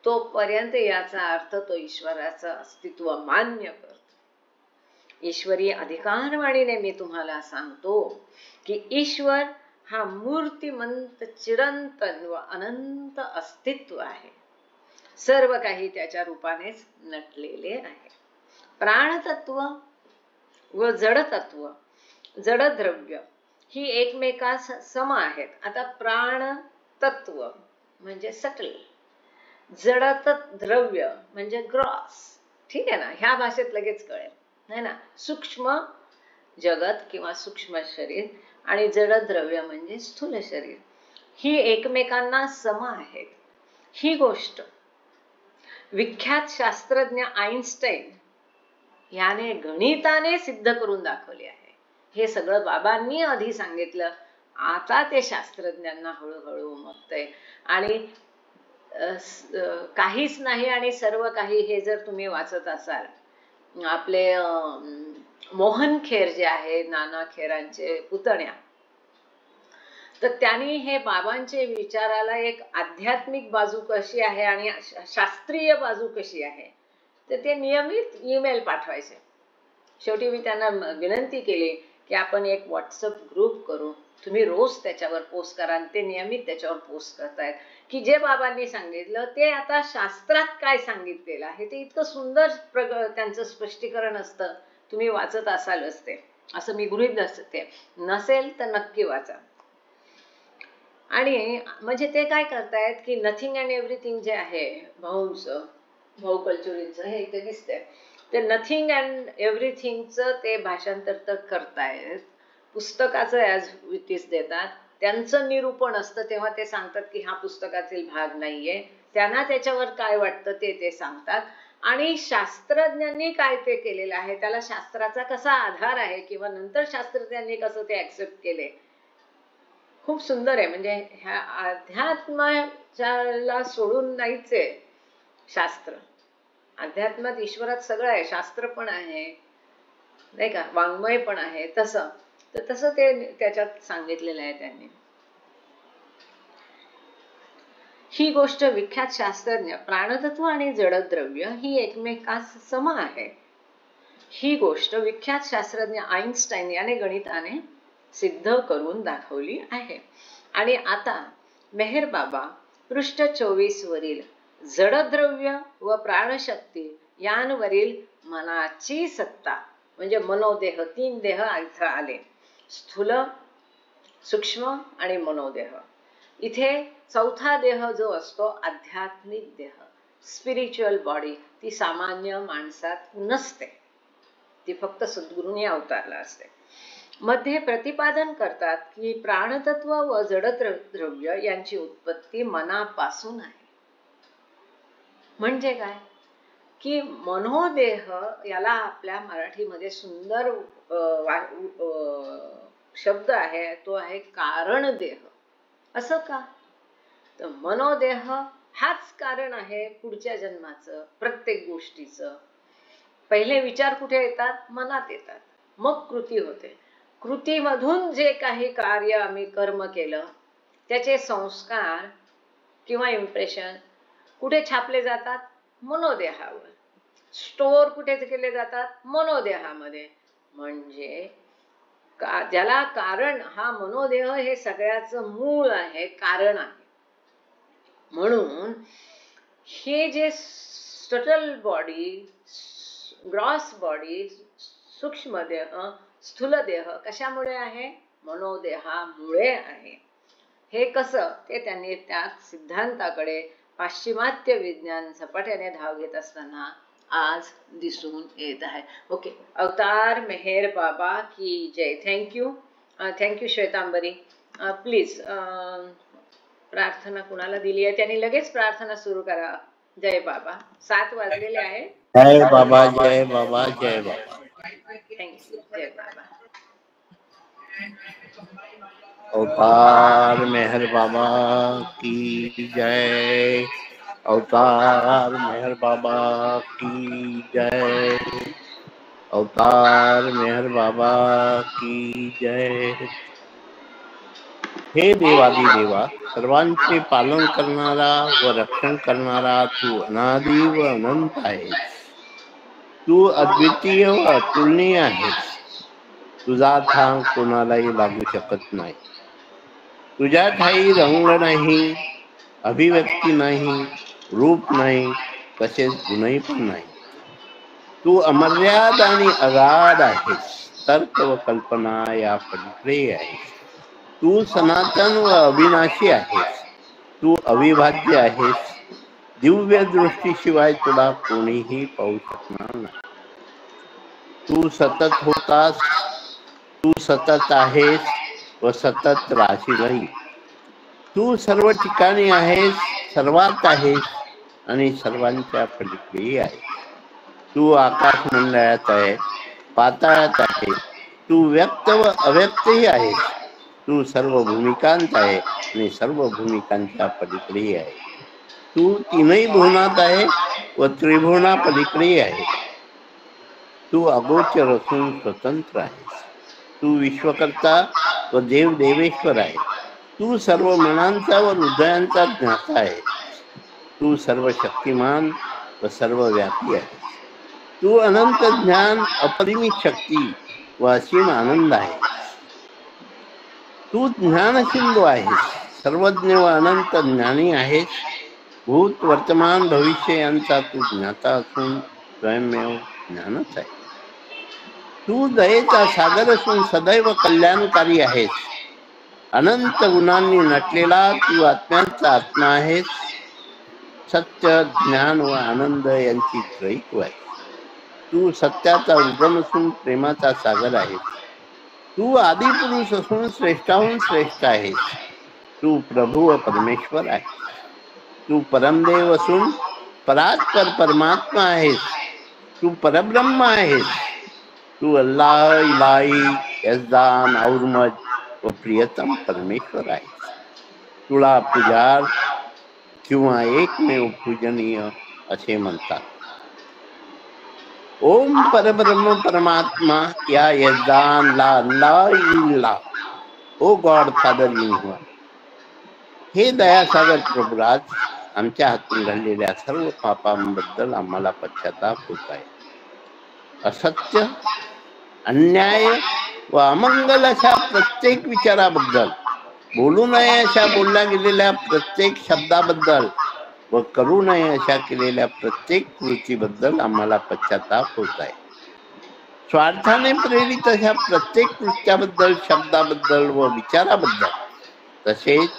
[SPEAKER 1] तोपर्यंत याचा अर्थ तो ईश्वराचं अस्तित्व मान्य करतो. ईश्वरी अधिकारवाणीने मी तुम्हाला सांगतो की ईश्वर हा मूर्तिमंत, चिरंतन व अनंत अस्तित्व आहे. सर्व काही त्याच्या रूपानेच नटलेले आहे. प्राणतत्व व जडतत्व, जडद्रव्य ही एकमेकास सम आहेत. आता प्राण तत्व म्हणजे सटल, जडत द्रव्य म्हणजे ग्रॉस. ठीक आहे ना, ह्या भाषेत लगेच कळेल, है ना. सूक्ष्म जगत किंवा सूक्ष्म शरीर आणि जडद्रव्य म्हणजे स्थूल शरीर, ही एकमेकांना सम आहेत. ही गोष्ट विख्यात शास्त्रज्ञ आइन्स्टाईन याने गणिताने सिद्ध करून दाखवली आहे. हे सगळं बाबांनी आधी सांगितलं, आता ते शास्त्रज्ञांना हळूहळू उमगतंय. आणि काहीच नाही आणि सर्व काही हे जर तुम्ही वाचत असाल, आपले मोहन खेर जे आहे, नाना खेरांचे पुतण्या, तर त्यांनी हे बाबांचे विचाराला एक आध्यात्मिक बाजू कशी आहे आणि शास्त्रीय बाजू कशी आहे तर ते नियमित ईमेल पाठवायचे. शेवटी मी त्यांना विनंती केली की आपण एक व्हॉट्सअप ग्रुप करू, तुम्ही रोज त्याच्यावर पोस्ट करा. आणि ते नियमित त्याच्यावर पोस्ट करतायत की जे बाबांनी सांगितलं ते आता शास्त्रात काय सांगितलेलं आहे ते इतकं सुंदर त्यांचं स्पष्टीकरण असतं. तुम्ही वाचत असालच ते, असं मी गृहीत धरते. नसेल तर नक्की वाचा. आणि म्हणजे ते काय करतायत की नथिंग अँड एव्हरीथिंग जे आहे भाऊ कल्चुरींचं, हे इथे दिसतंय, ते नथिंग अँड एव्हरीथिंगचं ते भाषांतर तर करतायत, पुस्तकाचं ॲज विटीस देतात, त्यांचं निरूपण असतं तेव्हा ते सांगतात की हा पुस्तकातील भाग नाहीये, त्यांना त्याच्यावर काय वाटतं ते सांगतात. आणि शास्त्रज्ञांनी काय ते केलेलं आहे, त्याला शास्त्राचा कसा आधार आहे किंवा नंतर शास्त्रज्ञांनी कसं ते ऍक्सेप्ट केले, खूप सुंदर आहे. म्हणजे ह्या अध्यात्माला सोडून नाहीच आहे शास्त्र. अध्यात्मात ईश्वरात सगळं आहे, शास्त्र पण आहे नाही का, वाङ्मय पण आहे. तसं ते त्याच्यात सांगितलेलं आहे त्यांनी. ही गोष्ट विख्यात शास्त्रज्ञ प्राणतत्व आणि जडद्रव्य ही एकमेकास सम आहे, ही गोष्ट विख्यात शास्त्रज्ञ आइन्स्टाईन याने गणिताने सिद्ध करून दाखवली आहे. आणि आता मेहर बाबा पृष्ठ 24 वरील जडद्रव्य व प्राणशक्ती यांवरील मनाची सत्ता म्हणजे मनोदेह, 3 देह इथं आले, स्थूल, सूक्ष्म आणि मनोदेह. इथे चौथा देह जो असतो आध्यात्मिक देह, स्पिरिच्युअल बॉडी, ती सामान्य माणसात नसते, ती फक्त सद्गुरूंनी अवतारला असते. मध्ये प्रतिपादन करतात की प्राणतत्व व जडद्रव्य यांची उत्पत्ती मनापासून आहे. म्हणजे काय की मनोदेह याला आपल्या मराठीमध्ये सुंदर शब्द आहे, तो आहे कारण देह. असं का? तर मनोदेह हाच कारण आहे पुढच्या जन्माचं, प्रत्येक गोष्टीचं. पहिले विचार कुठे येतात? मनात येतात, मग कृती होते. कृतीमधून जे काही कार्य आम्ही कर्म केलं त्याचे संस्कार किंवा इम्प्रेशन कुठे छापले जातात? मनोदेहावर. स्टोअर कुठे केले जातात? मनोदेहामध्ये. म्हणजे ज्याला कारण, हा मनोदेह हे सगळ्याचं मूळ आहे, कारण आहे. म्हणून हे जे सटल बॉडी, ग्रॉस बॉडी, सूक्ष्म देह, स्थूल देह कशामुळे आहे? मनोदेहामुळे आहे. हे कसं ते त्यांनी त्या सिद्धांताकडे पाश्चिमात्य विज्ञान झपाट्याने धाव घेत असताना आज दिसून येत आहे. ओके, अवतार मेहर बाबा की जय. थँक्यू श्वेतांबरी. प्लीज प्रार्थना कुणाला दिली आहे त्यांनी लगेच प्रार्थना सुरू करा. जय बाबा. 7 वाजलेले आहे.
[SPEAKER 3] जय बाबा, जय बाबा, जय बाबा.
[SPEAKER 1] थँक्यू. जय बाबा.
[SPEAKER 3] अवतार मेहर बाबा की जय. अवतार मेहर बाबा की जय. अवतार मेहर बाबा की जय. हे देवादी देवा, सर्वांचे पालन करणारा व रक्षण करणारा तू अनादि व अनंत आहेस. तू अद्वितीय व अतुलनीय आहेस. तुझा थांब कोणालाही लागू शकत नाही. तुझ्या ठाई रंग नाही, अभिव्यक्ती नाही, रूप नाही, तसेच गुणही पण नाही. तू अमर्याद आणि अगाध आहेस. तर्क व कल्पना या पलीकडे आहेस. तू सनातन व अविनाशी आहेस. तू अविभाज्य आहेस. दिव्य दृष्टीशिवाय तुला कोणीही पाहू शकणार नाही. तू सतत होतास, तू सतत आहेस व सतत राहशीलही. तू सर्व ठिकाणी आहेस, सर्वात आहेस आणि सर्वांच्या पलीकडेही आहेस. तू आकाश मंडळात आहे, पाताळात आहे. तू व्यक्त व अव्यक्तही आहेस. तू सर्व भूमिकांत आहे आणि सर्व भूमिकांच्या पलीकडेही आहे. तू तीनही भुवनात आहे व त्रिभुवना पलीकडेही आहे. तू अगोचर असून स्वतंत्र आहेस. तू विश्वकर्ता व देवदेवेश्वर आहे. तू सर्व मनांचा व हृदयांचा ज्ञाता आहे. तू सर्व शक्तिमान व सर्व व्यापी आहे. तू अनंत ज्ञान, अपरिमित शक्ती व असीम आनंद आहे. तू ज्ञानसिंधू आहेस. सर्वज्ञ व अनंत ज्ञानी आहेस. भूत, वर्तमान, भविष्य यांचा तू ज्ञाता असून स्वयंमेव ज्ञानच आहे. तू दयेचा सागर असून सदैव कल्याणकारी आहेस. अनंत गुणांनी नटलेला तू आत्म्यांचा आत्मा आहेस. सत्य, ज्ञान व आनंद यांची त्रयीत्व आहे. तू सत्याचा उगम असून प्रेमाचा सागर आहेस. तू आदिपुरुष असून श्रेष्ठाहून श्रेष्ठ आहेस. तू प्रभू व परमेश्वर आहेस. तू परमदेव असून परात्पर परमात्मा आहेस. तू परब्रह्म आहेस. तू अल्लाह, इलाही, यजदान, औरमज व प्रियतम परमेश्वर आहेस. तुला पुजार किंवा एकमेव पूजनीय असे म्हणतात. ओम परब्रह्म परमात्मा या यजदान ला अल्लाह इल्ला, ओ गॉड फादर इन वन. हे दयासागर प्रभुराज, आमच्या हातून घडलेल्या सर्व पापांबद्दल आम्हाला पश्चाताप होत आहे. असत्य, अन्याय व अमंगल अशा प्रत्येक विचाराबद्दल, बोलू नये अशा बोलल्या गेलेल्या प्रत्येक शब्दाबद्दल व करू नये अशा केलेल्या प्रत्येक कृतीबद्दल आम्हाला पश्चाताप होत आहे. स्वार्थाने प्रेरित अशा प्रत्येक कृत्याबद्दल, शब्दाबद्दल व विचाराबद्दल, तसेच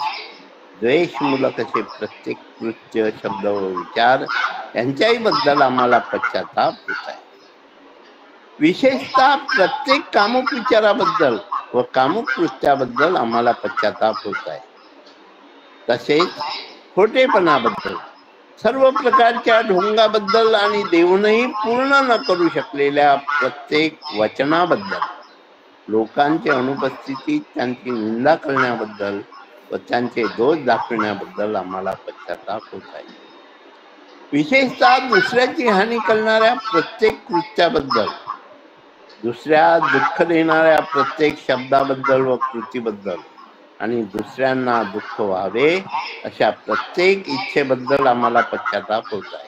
[SPEAKER 3] द्वेषमूलक असे प्रत्येक कृत्य, शब्द व विचार यांच्याही बद्दल आम्हाला पश्चाताप होत आहे. विशेषतः प्रत्येक कामुक विचाराबद्दल व कामुक कृत्याबद्दल आम्हाला पश्चाताप होत आहे. तसेच खोटेपणाबद्दल, सर्व प्रकारच्या ढोंगाबद्दल आणि देऊनही पूर्ण न करू शकलेल्या प्रत्येक वचनाबद्दल, लोकांची अनुपस्थितीत त्यांची निंदा करण्याबद्दल व त्यांचे दोष दाखविण्याबद्दल आम्हाला पश्चाताप होत आहे. विशेषतः दुसऱ्याची हानी करणाऱ्या प्रत्येक कृत्याबद्दल, दुसऱ्या दुःख देणाऱ्या प्रत्येक शब्दाबद्दल व कृतीबद्दल आणि दुसऱ्यांना दुःख व्हावे अशा प्रत्येक इच्छेबद्दल आम्हाला पश्चाताप होत आहे.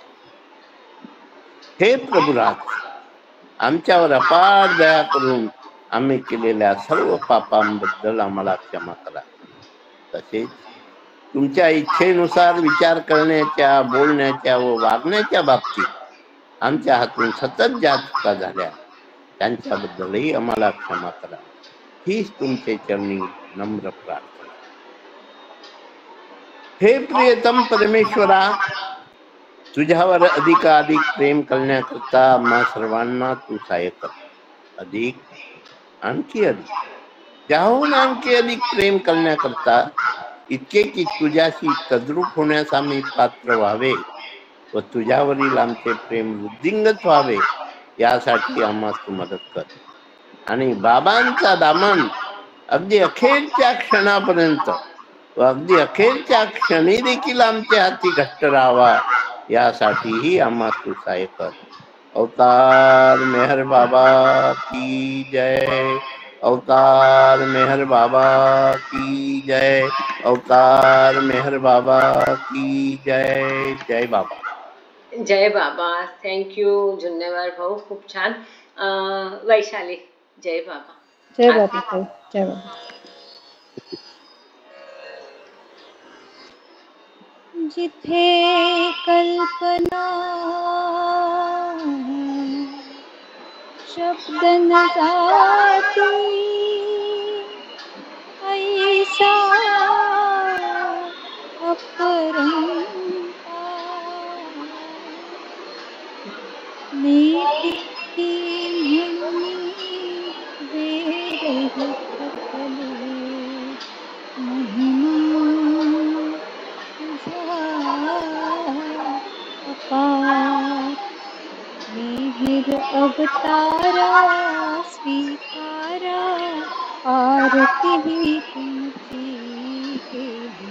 [SPEAKER 3] हे प्रभुराज, आमच्यावर अपार दया करून आम्ही केलेल्या सर्व पापांबद्दल आम्हाला क्षमा करा. तसेच तुमच्या इच्छेनुसार विचार करण्याच्या, बोलण्याच्या व वागण्याच्या बाबतीत आमच्या हातून सतत ज्या चुका झाल्या त्यांच्याबद्दलही आम्हाला क्षमा करा. हीच तुमचे चरणी नम्र प्रार्थना. हे प्रियतम परमेश्वरा, तुझ्यावर अधिकाधिक प्रेम करण्याकरता आम्हा सर्वांना तू सहाय्य कर. अधिक, आणखी अधिक, त्याहून आणखी अधिक प्रेम करण्याकरता, इतके की तुझ्याशी तद्रूप होण्यास आम्ही पात्र व्हावे व तुझ्यावरील आमचे प्रेम वृद्धिंगत व्हावे, यासाठी आम्हास तू मदत कर. आणि बाबांचा दामन अगदी अखेरच्या क्षणापर्यंत व अगदी अखेरच्या क्षणी देखील आमच्या हाती घट्ट राहावा, यासाठीही आम्हास तू सहाय्य कर. अवतार मेहर बाबा की जय. अवतार मेहर बाबा की जय. अवतार मेहर बाबा की जय. जय बाबा.
[SPEAKER 1] जय बाबा. थँक्यू जुन्नेवार भाऊ, खूप छान. वैशाली, जय बाबा.
[SPEAKER 4] जय बाबा. जय बाबा. जिथे कल्पना शब्द न जाती, ऐसा अपरंपार नीती म्हणून वेद थकले, महिमा तुझा अपार. मेहर अवतारा स्वीकारा, आरती ही तुमची केली,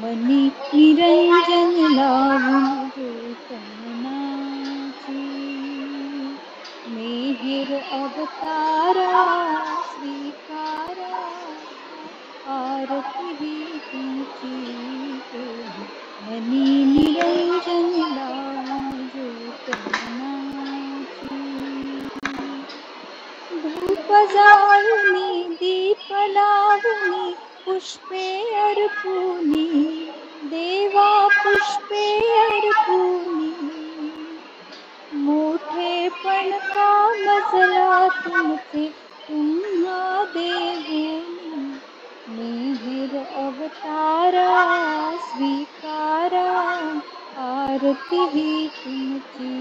[SPEAKER 4] मनी निरंजन लावून जो तमनाची. मेहर अवतारा स्वीकारा, आरती ही तुमची केली, मनी निरंजन लावून जो तमनाची. धूप जाळुनी दीप लावुनी, पुष्पे अर्पुनी देवा पुष्पे अर्पुनी. मोठेपण का मजला तुमचे तुम्हा देऊनी. मेहर अवतारा स्वीकारा, आरती ही तुमची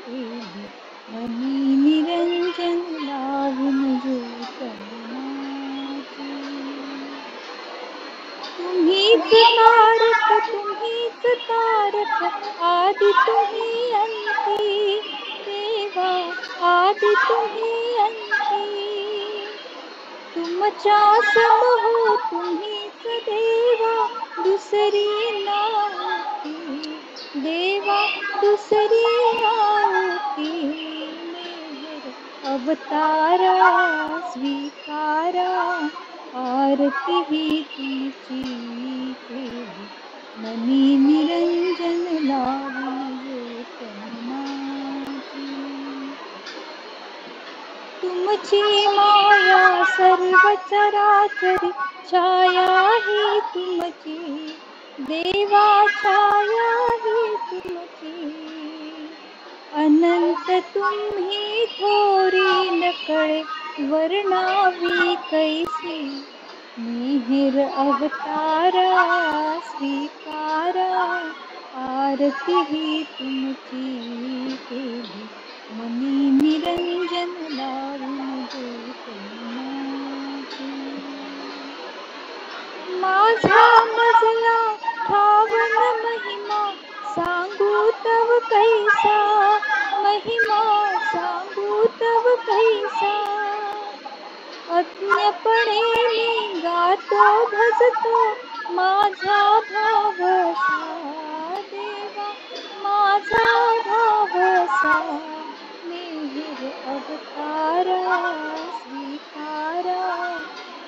[SPEAKER 4] केली, मनी निरंजन लावून जो तमनाची. तुम्हीच तारक, तुम्हीच तारक, आदि तुम्ही अंती देवा, आदि तुम्ही अंती. तुमच्या समूह तुम्हीच देवा, दुसरी नावती देवा, दुसरी नावती. मेहर अवतारा स्वीकारा, आरती ही तुमची केली, मनी निरंजन लावून ज्योत माझी. तुमची माया सर्व चराचरी छाया ही तुमची, देवा छाया ही तुमची. अनंत तुम्ही थोरी नकळे वर्णावी कैसी, मिहिर अवतारा स्वीकारा, आरती ही तुमची केली, मनी निरंजन लावून ज्योत माझी. माझा मजला ठावन महिमा सांगू तव कैसा, महिमा सांगू तव कैसा. अज्ञपणे मी गातो भजतो माझा भावसा, देवा माझा भावसा. मिहिर अवतारा स्वीकारा,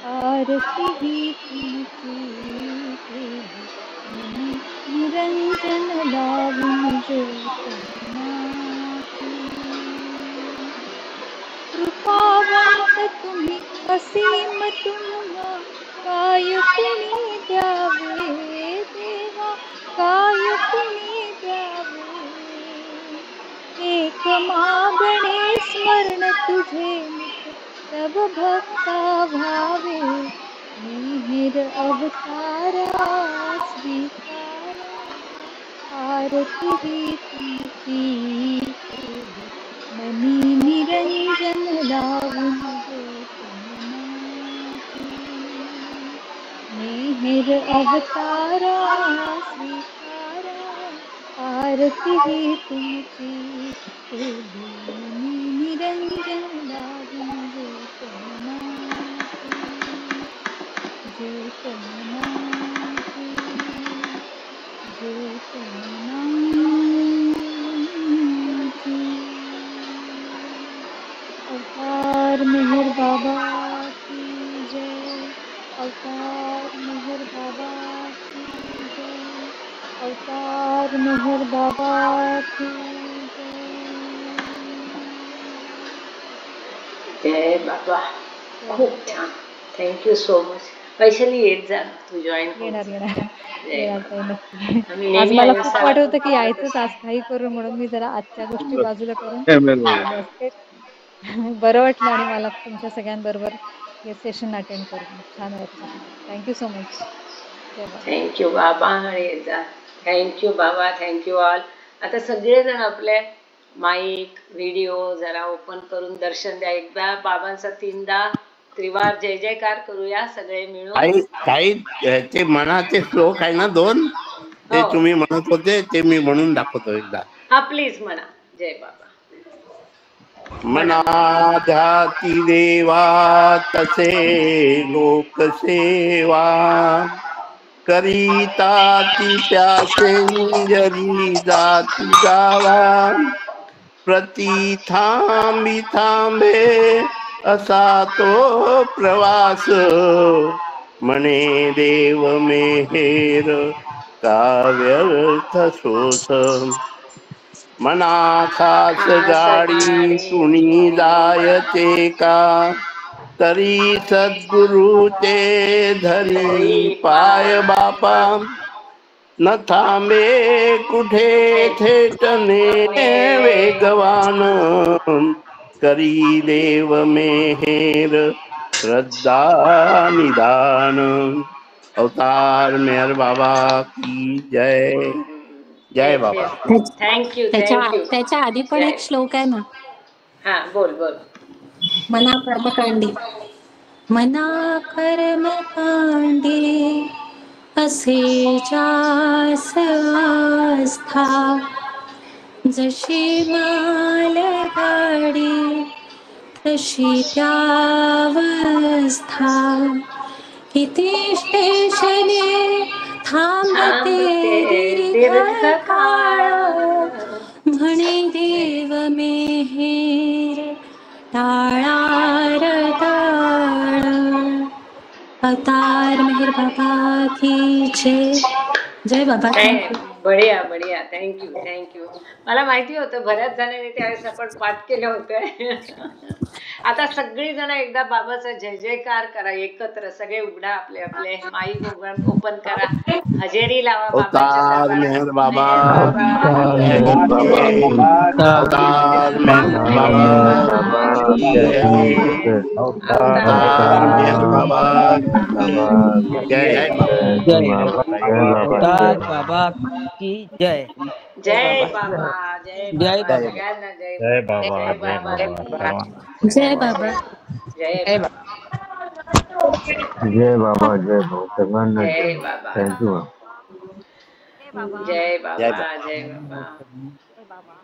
[SPEAKER 4] आरती ही तुमची केली, मनी निरंजन लावून ज्योत माझी. कृपावंत तुम्ही असीम तुम्हा, काय कुणी द्यावे देवा, काय कुणी द्यावे. एक मागणे स्मरण तुझे नित, तव भक्ता भावे. मिहिर अवतारा स्वीकारा, आरती ही तुमची केली, मनी निरंजन लावून ज्योत माझी. मिहिर अवतारा स्वीकारा, आरती ही तुमची केली, मनी निरंजन लावून ज्योत माझी. ज्योत माझी, ज्योत माझी. अवतार मेहर बाबा की जय, अवतार मेहर बाबा की जय, अवतार मेहर बाबा की जय.
[SPEAKER 1] जय बाबा. खूप छान. Thank you so much. वैशाली येत जा, तू जॉईन
[SPEAKER 4] येणार येणार
[SPEAKER 1] जय
[SPEAKER 4] येणार
[SPEAKER 1] बाबा.
[SPEAKER 4] ताई, नक्की.
[SPEAKER 1] आम्ही
[SPEAKER 4] आज
[SPEAKER 1] नेहमी
[SPEAKER 4] मला
[SPEAKER 1] आम्ही
[SPEAKER 4] खूप
[SPEAKER 1] सारा-
[SPEAKER 4] वाटत होतं की यायचंच आज काही करून, म्हणून मी जरा आजच्या गोष्टी बाजूला करून आले असते. बरं वाटलं आणि मला तुमच्या सगळ्यांबरोबर हे सेशन अटेंड करून छान वाटलं. Thank you so much. जय बाबा.
[SPEAKER 1] थँक्यू बाबा. येत जा. थँक्यू बाबा. Thank you all. आता सगळेजण आपले माईक व्हिडिओ जरा ओपन करून दर्शन द्या. एकदा बाबांचा 3दा त्रिवार जय जयकार करूया सगळे मिळून.
[SPEAKER 3] काही काही ते मनाचे श्लोक आहे ना 2, ते
[SPEAKER 1] हो.
[SPEAKER 3] तुम्ही म्हणत होते ते मी म्हणून दाखवतो एकदा.
[SPEAKER 1] हा प्लीज म्हणा. जय बाबा.
[SPEAKER 3] मना ध्याती देवा तसे लोकसेवा, करीता ती प्यासे जरी जाती गावा. प्रति थांबी थांबे असा तो प्रवास, म्हणे देव मेहेर का व्यर्थ सोस. मना खास गाडी कुणी जायते का, तरी सद्गुरु ते धरी पाय बापा. न थांबे कुठे थेटने वेगवान, करी देव मेहेर श्रद्धा निदान. अवतार मेहर बाबा की जय. जय बाबा.
[SPEAKER 1] थँक्यू. थँक्यू.
[SPEAKER 5] त्याच्या आधी पण एक श्लोक आहे ना.
[SPEAKER 1] हा बोल बोल.
[SPEAKER 5] मना कर्मकांडी, मना कर्मकांडी असे जास आस्था, जशी माल गाडी तशी त्यावस्था. किती स्टेशने थांबते दीर्घ काळ, म्हणे देव मेहेर टाळार टाळ. अवतार मेहर बाबा की जय जय बाबा. थँक्यू.
[SPEAKER 1] बढिया बढिया. थँक्यू. मला माहिती होतं बऱ्याच जणांनी त्यावेळेस आपण पाठ केलं होतं. आता सगळी जण एकदा बाबाचा जय जयकार करा एकत्र. सगळे उघडा आपले आपले माईक ओपन करा. हजेरी लावा बाबाच्या
[SPEAKER 3] अवतार
[SPEAKER 1] दरबारात.
[SPEAKER 3] मेहर बाबा
[SPEAKER 2] अवतार मेहर बाबा
[SPEAKER 3] अवतार मेहर बाबा जय
[SPEAKER 6] अवतार बाबा की जय.
[SPEAKER 1] जय बाबा. जय
[SPEAKER 6] जय
[SPEAKER 1] बाबा.
[SPEAKER 6] बाबा.
[SPEAKER 1] सगळ्यांना जय
[SPEAKER 7] जय
[SPEAKER 1] बाबा.
[SPEAKER 7] बाबा
[SPEAKER 1] जय
[SPEAKER 7] जय
[SPEAKER 1] बाबा.
[SPEAKER 7] बाबा.
[SPEAKER 5] जय बाबा.
[SPEAKER 1] जय बाबा.
[SPEAKER 2] जय बाबा सगळ्यांना
[SPEAKER 1] जय बाबा.
[SPEAKER 2] थँक्यू.
[SPEAKER 1] जय बाबा.
[SPEAKER 3] जय बाबा.
[SPEAKER 1] जय बाबा.
[SPEAKER 4] जय बाबा.